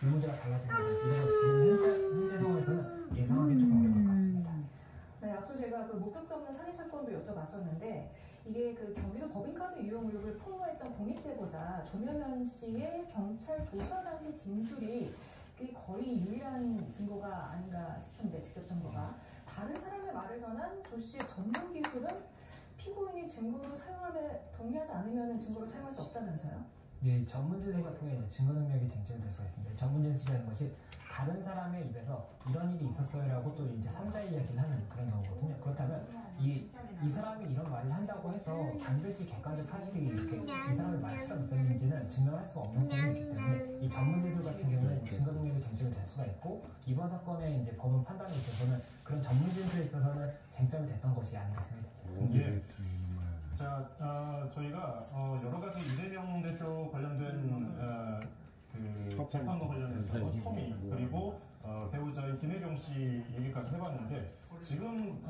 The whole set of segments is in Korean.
이 문제가 달라지는 이런 걸 지금 현재 상황에서는 예상하기 조금 어려운 것 같습니다. 네, 앞서 제가 그 목격자 없는 살인 사건도 여쭤봤었는데 이게 그 경기도 법인카드 유용 의혹을 폭로했던 공익제보자 조명현 씨의 경찰 조사 당시 진술이 거의 유일한 증거가 아닌가 싶은데 직접 증거가 다른 사람의 말을 전한 조 씨의 전문 기술은 피고인이 증거로 사용함에 동의하지 않으면 증거로 사용할 수 없다면서요? 예, 전문 진술 같은 경우에 이제 증거 능력이 쟁점이 될 수가 있습니다. 전문 진술이라는 것이 다른 사람의 입에서 이런 일이 있었어요라고 또 이제 3자 이야기를 하는 그런 경우거든요. 그렇다면 이 사람이 이런 말을 한다고 해서 반드시 객관적 사실이 이렇게 이 사람의 말처럼 있었는지는 증명할 수가 없는 부분이 있기 때문에 이 전문 진술 같은 경우는 증거 능력이 쟁점이 될 수가 있고 이번 사건의 이제 법원 판단에 있어서는 그런 전문 진술에 있어서는 쟁점이 됐던 것이 아니겠습니다. 예. 자, 저희가 여러 가지 이재명 대표 관련된 그 재판과 관련해서 혐의 그리고 배우자인 김혜경 씨 얘기까지 해봤는데 지금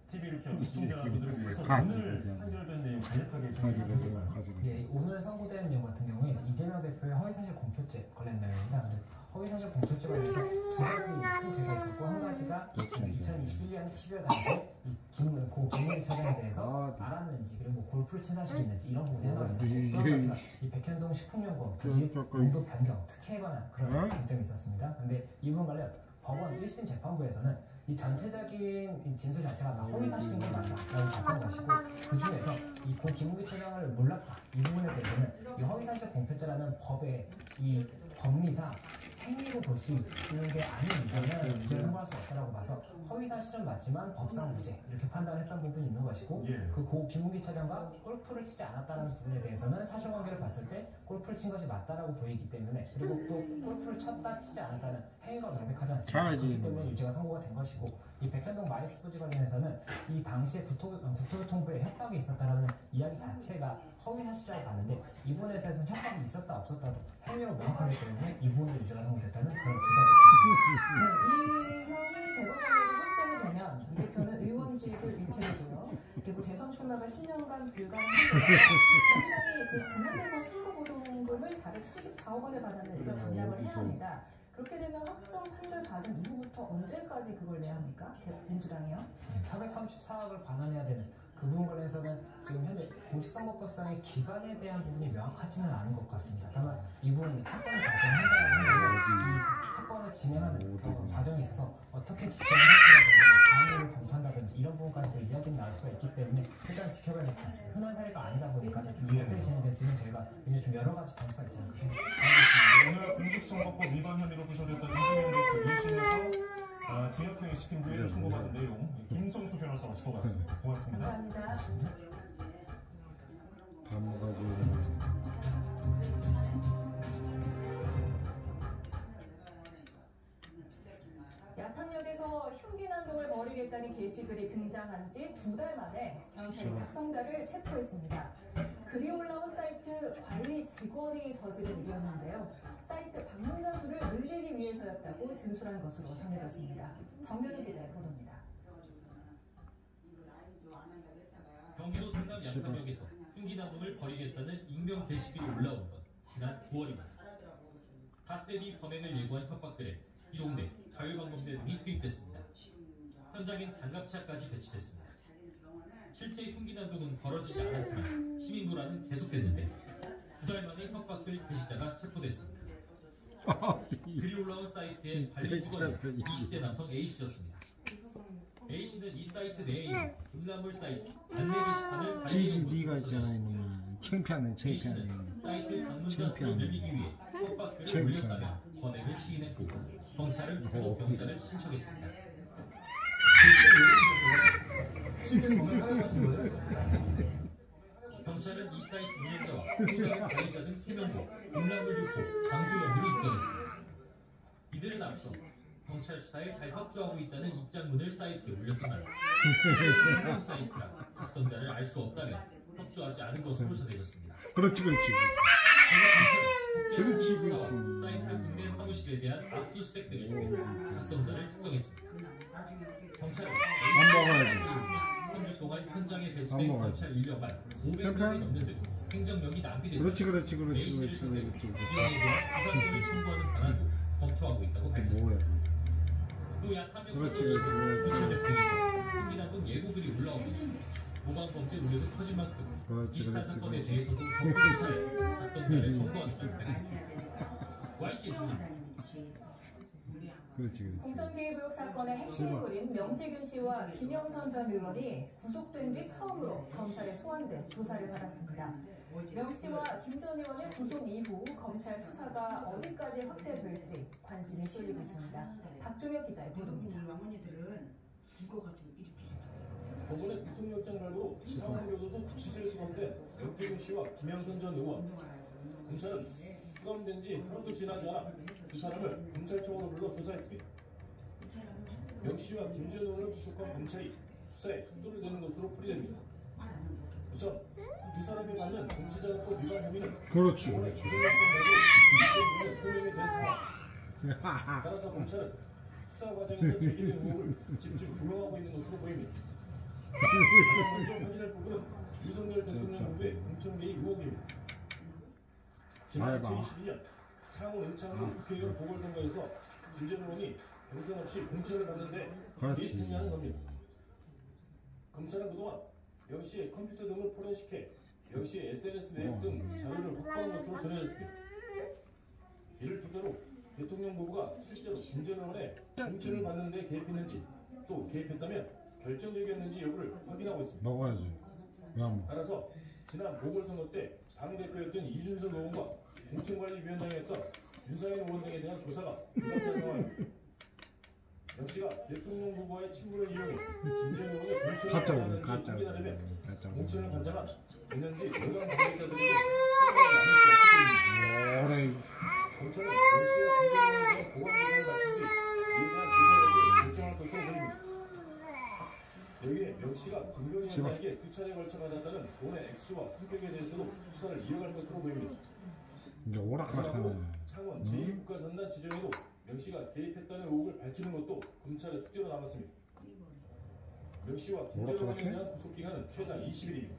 TV 이렇게 시청자분들을 위해서 오늘 판결된 내용 간략하게 정리해볼까요? 예, 오늘 선고된 내용 같은 경우에 이재명 대표의 허위사실 공표죄 관련 내용입니다. 허위사실 공표죄 관련해서 두 가지 큰 죄가 있었고 한 가지가 2021년 12월 달에 고 김문희 차장에 대해서 알았는지 그리고 골프를 친 사실이 있는지 이런 부분이 하나 있었고 또 한 가지가 이 백현동 식품연구원 부지 용도 변경 특혜에 관한 그런 쟁점이 있었습니다. 그런데 이 부분 관련 법원 1심 재판부에서는 이 전체적인 진술 자체가 다 허위사실인 건 맞다라고 봤던 것이고 그 중에서 이 고 김문기 차장을 몰랐다 이 부분에 대해서는 이 허위사실 공표죄라는 법의 이 법리상 행위로 볼 수 있는 게 아닌 이상은 무죄를 선고할 수 없다라고 봐서 허위사실은 맞지만 법상 무죄 이렇게 판단했던 부분이 있는 것이고 그 고 김문기 차장과 골프를 치지 않았다는 부분에 대해서는 사실관계를 봤을 때 골프를 친 것이 맞다라고 보이기 때문에 그리고 또 골프를 쳤다 치지 않았다는 행위가 명백하지 않습니다. 그렇기 때문에 유죄가 선고가 된 것이고 이 백현동 마이스포츠 관련해서는 이 당시에 국토교통부에 협박이 있었다는 이야기 자체가 허위사실이라고 봤는데 이 부분에 대해서는 협박이 있었다 없었다도 행위로 명확하기 때문에 이 부분도 유죄가 선고됐다는 그런 두 가지 네, 이 형이 대법원에서 확정이 되면 이 대표는 의원직을 잃게 되고요. 그리고 대선 출마가 10년간 불가능한데 상당히 그 지난 대선 선거보조금을 434억 원을 받았는 이걸 반납을 해야 합니다. 그렇게 되면 확정 판결 받은 이후부터 언제까지 그걸 내야 합니까? 민주당이요? 434억을 반환해야 되는 그 부분 관련해서는 지금 현재 공직선거법상의 기간에 대한 부분이 명확하지는 않은 것 같습니다. 다만 이 부분은 사건이 발생한다는 이 사건을 진행하는 과정에 있어서 어떻게 집행을 할지라든지 다음을 검토한다든지 이런 부분까지도 이야기는 나올 수가 있기 때문에 일단 지켜봐야 될 것 같습니다. 흔한 사례가 아니다 보니까 어떻게 진행될지는 저희가 이제 좀 여러 가지 변수가 있지 않을까 생각합니다. 오늘 공직선거법 위반 혐의로 기소됐던 이재명 대표 1심에서 징역형이 시킨 뒤에 선고받은 내용 김성수 변호사가 짚어봤습니다. 고맙습니다. 감사합니다. 밥 먹어야지. 야탐역에서 흉기난동을 벌이겠다는 게시글이 등장한 지 2달 만에 경찰이 작성자를 체포했습니다. 글이 올라온 사이트 관리 직원이 저지른 일이었는데요. 사이트 방문자 수를 늘리기 위해서였다고 진술한 것으로 전해졌습니다. 정면우 기자의 보도입니다. 경기도 성남 야탐역에서 흉기난동을 벌이겠다는 익명 게시글이 올라온 건 지난 9월입니다. 닷새니 범행을 예고한 협박글에 기동대, 자율방범대 등이 투입됐습니다. 현장엔 장갑차까지 배치됐습니다. 실제 흉기난동은 벌어지지 않았지만 시민 불안은 계속됐는데 2달 만에 협박글 게시자가 체포됐습니다. 글이 올라온 사이트에 관리 직원이 20대 남성 A씨였습니다. A씨는 이 사이트 내에 있는 음란물 사이트 안내 게시판을 관리해온 것으로 전해졌습니다. 창피하네. A씨는 사이트 방문자 수를 늘리기 위해 협박글을 올렸다며 범행을 시인했고 경찰은 구속 병자를 신청했습니다. 경찰은 이 사이트 운영자와 후원 관리자 등 3명도 음란물 유포, 강조 혐의로 입건했습니다. 이들은 앞서 경찰 수사에 잘 협조하고 있다는 입장문을 사이트에 올렸지만 해당 사이트라 작성자를 알 수 없다며 협조하지 않은 것으로 전해졌습니다. 그렇지. 사이트 국내 사무실에 대한 압수수색 등을 통해 작성자를 특정했습니다. 경찰은 3주 동안 현장에 배치된 경찰 인력만 500명이 넘는 등 행정력이 낭비됐다. 그렇지. A씨를 상대로 이용에 대한 구상권을 청구하는 또 약한 그렇지, 명사건 그렇지. 구체대표에서 흉기납은 예고글이 올라오고 있습니다. 모방범죄 우려도 커진 만큼 그렇지, 비슷한 그렇지, 사건에 그렇지. 대해서도 정부 수사에 작성자를 청구한다고 밝혔습니다. YTN입니다. 그렇지. 공천 개입 의혹 사건의 핵심을 꾸린 명태균 씨와 김영선 전 의원이 구속된 뒤 처음으로 검찰에 소환돼 조사를 받았습니다. 명 씨와 김 전 의원의 구속 이후 검찰 수사가 어디까지 확대될지 관심이 쏠리고 있습니다. 박종혁 기자의 보도입니다. 법원의 구속영장 발부로 창원교도소 구치소에 수감된 명태균 씨와 김영선 전 의원. 검찰은 수감된 지 하루도 지나지 않아 두 사람을 검찰청으로 불러 조사했습니다. 명 씨와 김 전 의원을 구속한 검찰이 수사에 속도를 내는 것으로 풀이됩니다. 우선 두 사람이 받는 정치자금법 위반 혐의는 그렇지. 법원의 구속영장 발부 소명이 된 상황. 따라서 검찰은 수사 과정에서 제기된 의혹을 집중 규명하고 있는 것으로 보입니다. 가장 먼저 확인할 부분은 윤석열 대통령 후보의 공천 개입 의혹입니다. 지난 2022년 창원 은창구 국회의원 보궐선거에서 김 전 의원이 경선 없이 공천을 받는데 개입했냐는 겁니다. 검찰은 그동안 명 씨의 컴퓨터 등을 포렌식해 명 씨의 SNS 내역 등 자료를 확보한 것으로 전해졌습니다. 이를 토대로 대통령 부부가 실제로 김 전 의원의 공천을 받는데 개입했는지 또 개입했다면 결정적이었는지 여부를 확인하고 있습니다. 먹어야지. 그냥 따라서 지난 보궐선거 때 당대표였던 이준석 의원과 공천관리위원장이었던 윤상현 의원 등에 대한 조사가 불가피한 상황입니다. 명 씨가 대통령 후보의 친분을 이용해 김 전 의원의 공천을 받았는지 확인하려면 공천을 관장한 있는지 여당 관계자들에게 오래 검찰은 명 씨와 김 전 의원에 대한 보관 기간을 갖춘 뒤 이에 대한 조사 여부를 결정할 것으로 보입니다. 여기에 명 씨가 김건희 여사에게 2차례 걸쳐 받았다는 돈의 액수와 성격에 대해서도 수사를 이어갈 것으로 보입니다. 이제 마지막으로 오락가락하네. 창원 제2국가선단 지정에도 명 씨가 개입했다는 의혹을 밝히는 것도 검찰의 숙제로 남았습니다. 명 씨와 김 전 의원에 대한 구속 기간은 최장 20일입니다.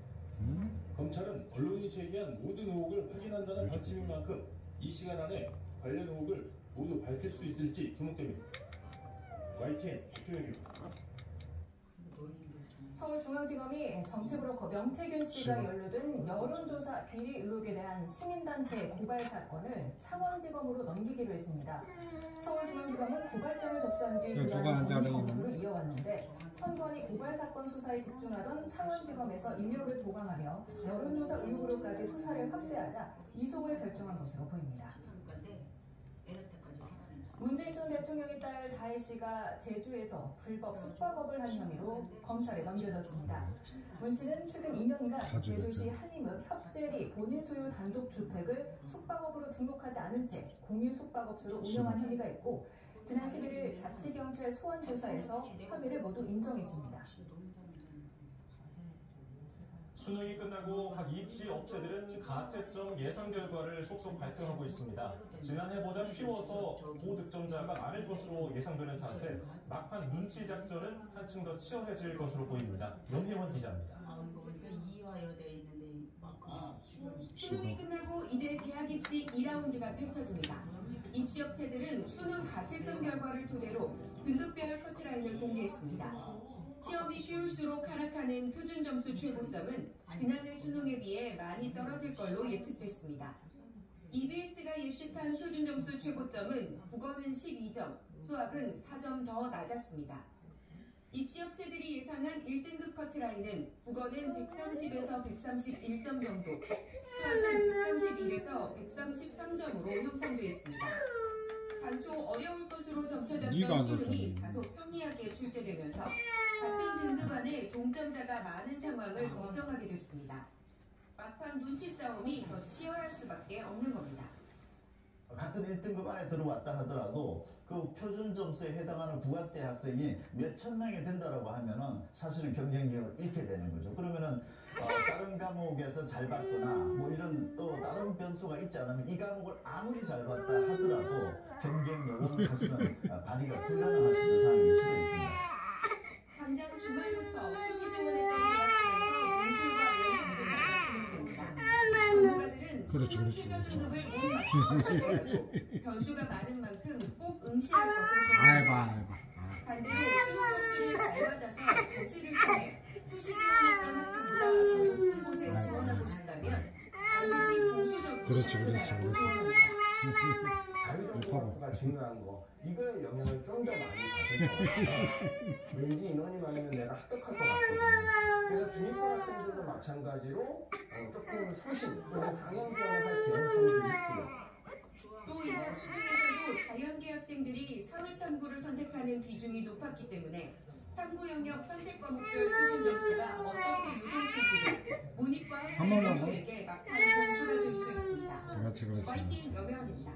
검찰은 언론이 제기한 모든 의혹을 확인한다는 방침인 만큼 이 시간 안에 관련 의혹을 모두 밝힐 수 있을지 주목됩니다. YTN 박종혁입니다. 서울중앙지검이 정치브로커 명태균 씨가 연루된 여론조사 비리 의혹에 대한 시민단체 고발 사건을 창원지검으로 넘기기로 했습니다. 서울중앙지검은 고발장을 접수한 뒤 그간 법리 검토를 이어왔는데 선관위 고발 사건 수사에 집중하던 창원지검에서 인력을 보강하며 여론조사 의혹으로까지 수사를 확대하자 이송을 결정한 것으로 보입니다. 문재인 전 대통령의 딸 다혜 씨가 제주에서 불법 숙박업을 한 혐의로 검찰에 넘겨졌습니다. 문 씨는 최근 2년간 제주시 한림읍 협재리 본인 소유 단독주택을 숙박업으로 등록하지 않은 채 공유 숙박업소로 운영한 혐의가 있고 지난 11일 자치경찰 소환조사에서 혐의를 모두 인정했습니다. 수능이 끝나고 각 입시 업체들은 가채점 예상 결과를 속속 발표하고 있습니다. 지난해보다 쉬워서 고득점자가 많을 것으로 예상되는 탓에 막판 눈치 작전은 한층 더 치열해질 것으로 보입니다. 연희원 기자입니다. 수능이 끝나고 이제 대학 입시 2라운드가 펼쳐집니다. 입시 업체들은 수능 가채점 결과를 토대로 등급별 커트라인을 공개했습니다. 시험이 쉬울수록 하락하는 표준 점수 최고점은 지난해 수능에 비해 많이 떨어질 걸로 예측됐습니다. EBS가 예측한 표준 점수 최고점은 국어는 12점, 수학은 4점 더 낮았습니다. 입시업체들이 예상한 1등급 커트라인은 국어는 130에서 131점 정도, 수학은 131에서 133점으로 형성돼 있습니다. 당초 어려울 것으로 점쳐졌던 수능이 다소 평이하게 출제되면서 같은 등급 안에 동점자가 많은 상황을 걱정하게 됐습니다. 막판 눈치 싸움이 더 치열할 수밖에 없는 겁니다. 같은 1등급 안에 들어왔다 하더라도 그 표준 점수에 해당하는 구간대 학생이 몇천 명이 된다라고 하면은 사실은 경쟁력을 잃게 되는 거죠. 그러면은 다른 과목에서 잘 봤거나 뭐 이런 또 다른 변수가 있지 않으면 이 과목을 아무리 잘 봤다 하더라도 경쟁력은 사실은 발휘가 불가능할 수 있는 상황일 수도 있습니다. 당장 주말부터 수시 지원했던 대학교에서 논술과 면접조사가 진행됩니다. 전문가들은 수능 최저 등급을 못 맞추더라도 변수가 많은 만큼 꼭 응시할 것을 권합니다. 반대로 수능급수를 잘 받아서 자취를 통해 수시 지원했던 학교보다 더 높은 곳에 지원하고 싶다면 반드시 보수적으로 그렇지, 접근하라고 그렇지. 조언합니다. 자유전공학부가 증가한 거 이거에 영향을 좀 더 많이 받을 것 같아요. 왠지 인원이 많으면 내가 합격할 것 같거든요. 그래서 중위권학생들도 마찬가지로 조금 소신 또는 상향전을 할 개연성들이 있고요. 또 이번 수능에서도 자연계 학생들이 사회탐구를 선택하는 비중이 높았기 때문에 탐구 영역 선택 과목별 표준 점수가 어떻게 유동칠지도 문이과 학생 모두에게 막판 변수가 될 수 있습니다. 그렇지. YTN 여명입니다.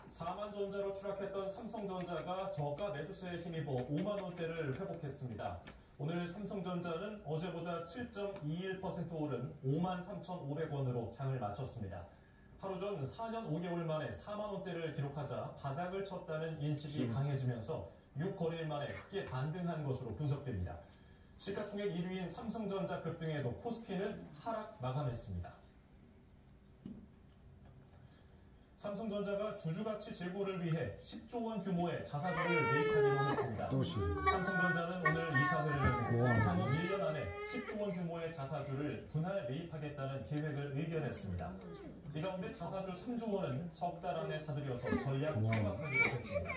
4만전자로 추락했던 삼성전자가 저가 매수세에 힘입어 5만 원대를 회복했습니다. 오늘 삼성전자는 어제보다 7.21% 오른 53,500원으로 장을 마쳤습니다. 하루 전 4년 5개월 만에 4만 원대를 기록하자 바닥을 쳤다는 인식이 강해지면서 6거래일 만에 크게 반등한 것으로 분석됩니다. 시가총액 1위인 삼성전자 급등에도 코스피는 하락 마감했습니다. 삼성전자가 주주가치 제고를 위해 10조 원 규모의 자사주를 매입하기로 했습니다. 삼성전자는 오늘 이사회를 열고 향후 1년 안에 10조 원 규모의 자사주를 분할 매입하겠다는 계획을 의견했습니다. 이 가운데 자사주 3조 원은 석 달 안에 사들여서 전략 수락하기로 했습니다.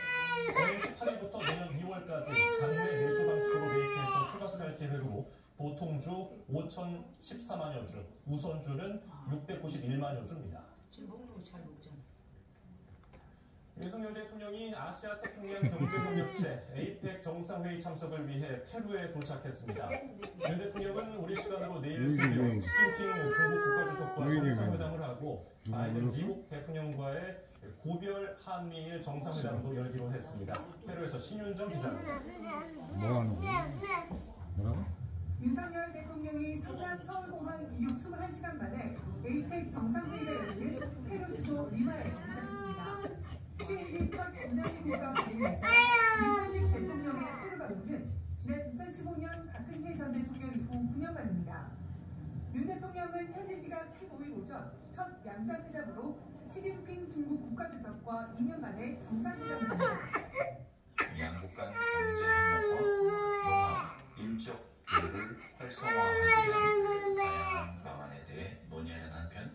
오늘 18일부터 내년 2월까지 장내 매수 방식으로 매입해서 수락할 계획으로 보통주 5,014만여 주, 우선주는 691만여 주입니다. 윤석열 대통령이 아시아 태평양 경제협력체 APEC 정상회의 참석을 위해 페루에 도착했습니다. 윤 대통령은 우리 시간으로 내일 새벽 시진핑 중국 국가주석과 정상회담을 하고 바이든 미국 대통령과의 고별 한미일 정상회담도 열기로 했습니다. 페루에서 신윤정 기자입니다. 뭐 하는 거야? 뭐라고? 윤석열 대통령이 성남 서울공항 이륙 21시간 만에 APEC 정상회의가 열리는 페루 수도 리마에 도착했습니다. 취임기 첫 중남미국가 방문이자 윤석열 대통령의 페루 방문은 지난 2015년 박근혜 전 대통령 이후 9년 만입니다. 윤 대통령은 현지 시각 15일 오전 첫 양자회담으로 시진핑 중국 국가주석과 2년 만에 정상회담을 합니다. 양국 간 경제협력과 문화, 인적 교류를 활성화하기 위한 다양한 방안에 대해 논의하는 한편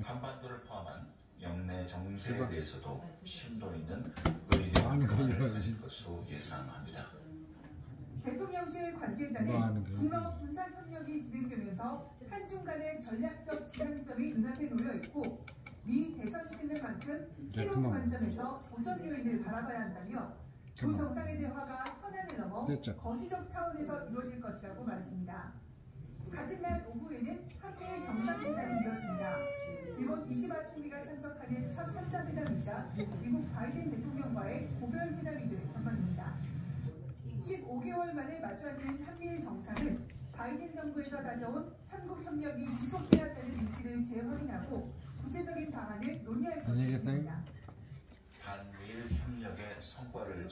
한반도를 포함한 영내 정세에 대해서도 심도 있는 의견을 가질 것으로 예상합니다. 대통령실 관계자는 북러 군사 협력이 진행되면서 한중 간의 전략적 지향점이 눈앞에 놓여 있고 미 대선이 끝낸 만큼 새로운 관점에서 도전 요인을 바라봐야 한다며 두 정상의 대화가 현안을 넘어 거시적 차원에서 이루어질 것이라고 말했습니다. 같은 날 오후에는 한미일 정상회담이 이어집니다. 일본 이시바 총리가 참석하는 첫 3차 회담이자 미국 바이든 대통령과의 고별 회담이 될 전망입니다. 15개월 만에 마주 앉는 한미일 정상은 바이든 정부에서 가져온 삼국 협력이 지속돼야 한다는 의지를 재확인하고 구체적인 방안을 논의할 것입니다. 한미일 협력의 성과를